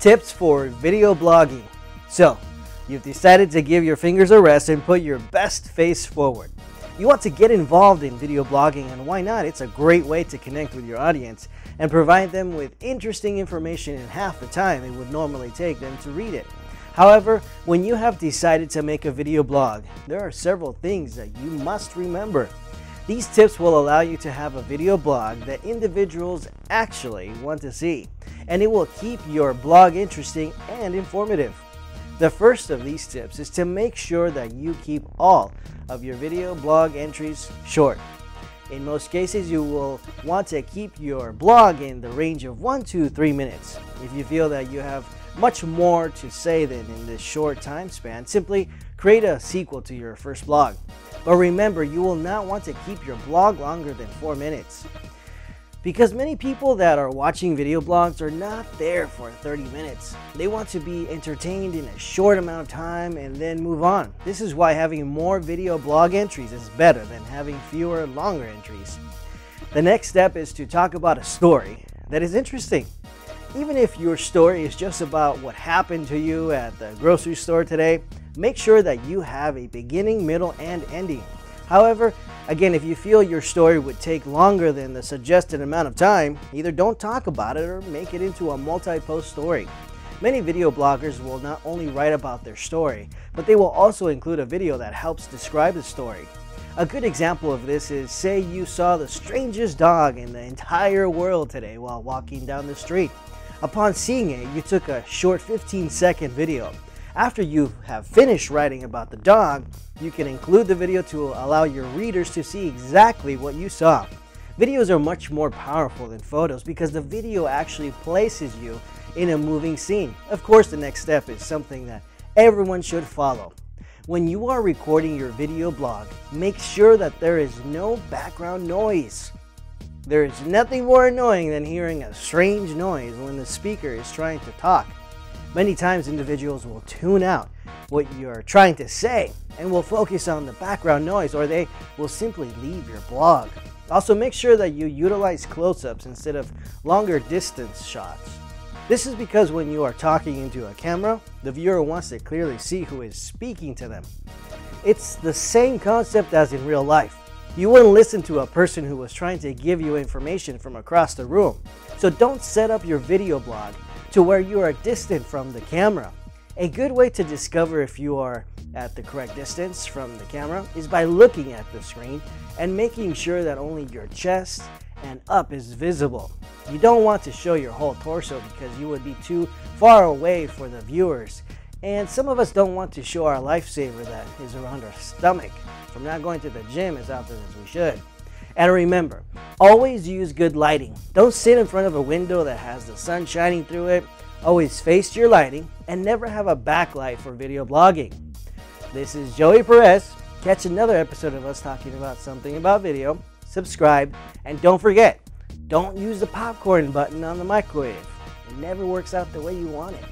Tips for video blogging. So, you've decided to give your fingers a rest and put your best face forward. You want to get involved in video blogging, and why not? It's a great way to connect with your audience and provide them with interesting information in half the time it would normally take them to read it. However, when you have decided to make a video blog, there are several things that you must remember. These tips will allow you to have a video blog that individuals actually want to see, and it will keep your blog interesting and informative. The first of these tips is to make sure that you keep all of your video blog entries short. In most cases, you will want to keep your blog in the range of 1 to 3 minutes. If you feel that you have much more to say than in this short time span, simply create a sequel to your first blog. But remember, you will not want to keep your blog longer than 4 minutes, because many people that are watching video blogs are not there for 30 minutes. They want to be entertained in a short amount of time and then move on. This is why having more video blog entries is better than having fewer longer entries. The next step is to talk about a story that is interesting. Even if your story is just about what happened to you at the grocery store today, make sure that you have a beginning, middle, and ending. However, again, if you feel your story would take longer than the suggested amount of time, either don't talk about it or make it into a multi-post story. Many video bloggers will not only write about their story, but they will also include a video that helps describe the story. A good example of this is, say you saw the strangest dog in the entire world today while walking down the street. Upon seeing it, you took a short 15-second video. After you have finished writing about the dog, you can include the video to allow your readers to see exactly what you saw. Videos are much more powerful than photos because the video actually places you in a moving scene. Of course, the next step is something that everyone should follow. When you are recording your video blog, make sure that there is no background noise. There is nothing more annoying than hearing a strange noise when the speaker is trying to talk. Many times individuals will tune out what you're trying to say and will focus on the background noise, or they will simply leave your blog. Also, make sure that you utilize close-ups instead of longer distance shots. This is because when you are talking into a camera, the viewer wants to clearly see who is speaking to them. It's the same concept as in real life. You wouldn't listen to a person who was trying to give you information from across the room. So don't set up your video blog to where you are distant from the camera. A good way to discover if you are at the correct distance from the camera is by looking at the screen and making sure that only your chest and up is visible. You don't want to show your whole torso because you would be too far away for the viewers. And some of us don't want to show our lifesaver that is around our stomach from not going to the gym as often as we should. And remember, always use good lighting. Don't sit in front of a window that has the sun shining through it. Always face your lighting and never have a backlight for video blogging. This is Joey Perez. Catch another episode of us talking about something about video. Subscribe, and don't forget, don't use the popcorn button on the microwave. It never works out the way you want it.